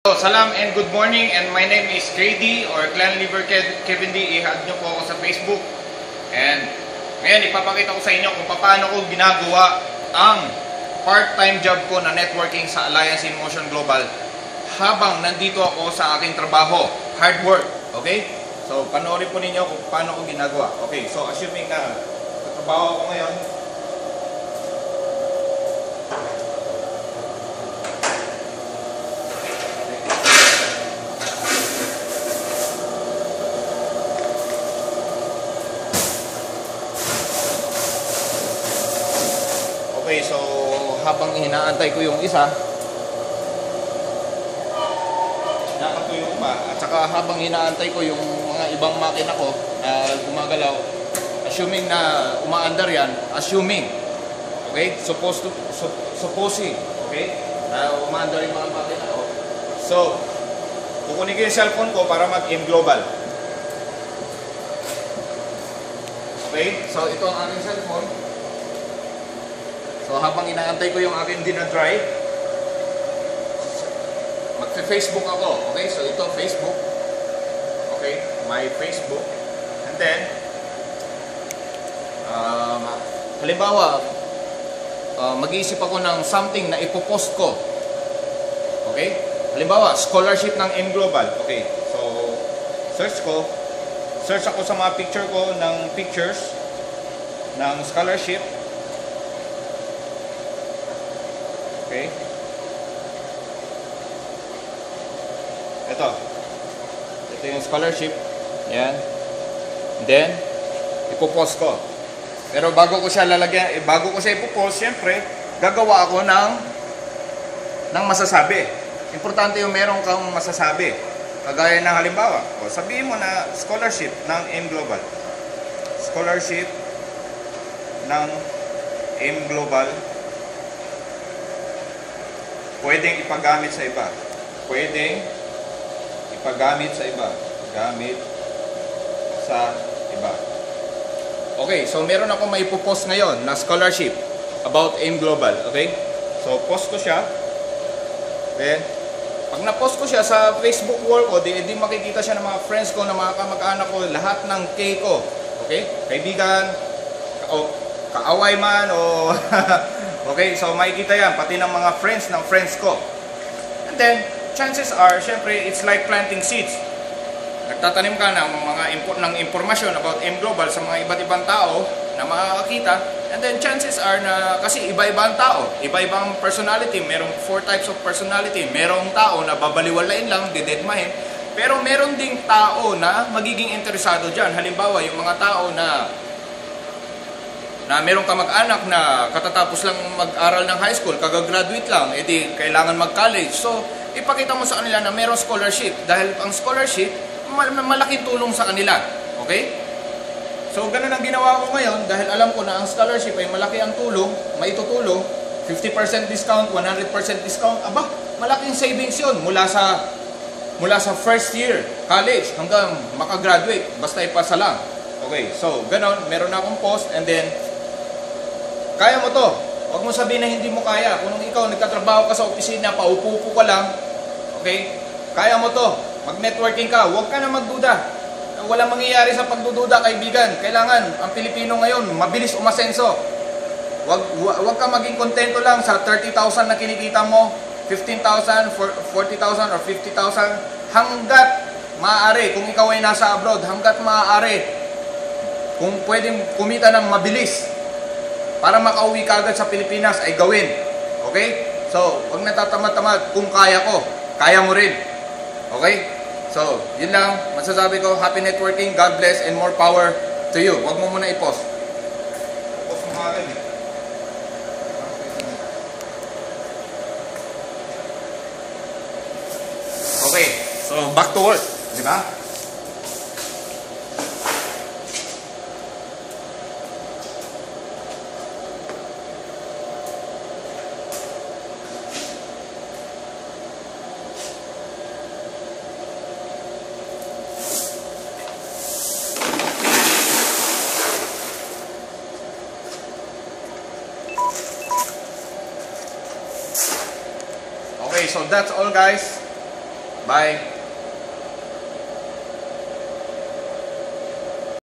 So, salam and good morning, and my name is KD or Clan Liver Kevin D. I-add nyo po ako sa Facebook. And ngayon ipapakita ko sa inyo kung paano ko ginagawa ang part-time job ko na networking sa Alliance in Motion Global habang nandito ako sa aking trabaho, hard work. Okay? So panoorin po ninyo kung paano ko ginagawa. Okay, so assuming na trabaho ako ngayon, okay, so habang hinaantay ko yung isa, at saka habang hinaantay ko yung mga ibang makina ko na gumagalaw, assuming na umaandar yan, okay, supposing, okay, na umaandar yung mga makina ko. So, kukunin ko yung cellphone ko para mag-aim global. Okay, so ito ang aking cellphone. So habang inaantay ko yung aking dinadrive, magpe-Facebook ako. Okay, so ito Facebook. Okay, my Facebook. And then halimbawa mag-iisip ako ng something na ipopost ko. Okay, halimbawa scholarship ng M Global. Okay, so search ako sa mga picture ko ng pictures ng scholarship. Okay. Ito yung scholarship. Yan. And then, ipopost ko. Pero bago ko siya lalagyan, bago ko siya ipopost, syempre, gagawa ako ng masasabi. Importante yung meron kang masasabi. Kagaya ng halimbawa, sabihin mo na scholarship ng M Global. Scholarship ng M Global. Pwedeng ipagamit sa iba. Pwedeng ipagamit sa iba. Gamit sa iba. Okay, so meron ako maipopost ngayon na scholarship about AIM Global. Okay? So, post ko siya. Then, pag na-post ko siya sa Facebook wall ko, di makikita siya ng mga friends ko, ng mga kamag-anak ko, lahat ng K ko. Okay? Kaibigan, kaaway man, o okay, so makikita yan, pati ng mga friends ng friends ko. And then, chances are, syempre, it's like planting seeds. Nagtatanim ka ng mga impormasyon about M Global sa mga iba't ibang tao na makakakita. And then, chances are na, kasi iba-ibang tao, iba-ibang personality, merong 4 types of personality. Merong tao na babaliwalain lang, didedmahin. Pero meron ding tao na magiging interesado dyan. Halimbawa, yung mga tao na merong kamag-anak na katatapos lang mag-aral ng high school, kagagraduate lang, edi kailangan mag-college. So, ipakita mo sa kanila na merong scholarship. Dahil ang scholarship, malaking tulong sa kanila. Okay? So, ganun ang ginawa ko ngayon dahil alam ko na ang scholarship ay malaki ang tulong, maitutulong, 50% discount, 100% discount. Aba, malaking savings yun mula sa first year college hanggang makagraduate, basta ipasa lang. Okay, so, ganun, meron na akong post and then, kaya mo to. Huwag mo sabihin na hindi mo kaya. Kung ikaw nagtatrabaho ka sa opisina, paupo-upo ka lang, okay? Kaya mo to. Mag-networking ka. Huwag ka na magduda. Walang mangyayari sa pagdududa, kaibigan. Kailangan, ang Pilipino ngayon, mabilis umasenso. Huwag ka maging kontento lang sa 30,000 na kinikita mo, 15,000, 40,000, or 50,000. Hanggat maaari, kung ikaw ay nasa abroad, hanggat maaari, kung pwedeng kumita ng mabilis, para makauwi ka agad sa Pilipinas ay gawin. Okay? So, huwag natatamad-tamad. Kung kaya ko, kaya mo rin. Okay? So, yun lang. Masasabi ko, happy networking, God bless, and more power to you. Huwag mo muna i-post. Post mo agad eh. Okay. So, back to work. Diba? Okay, so that's all guys. Bye!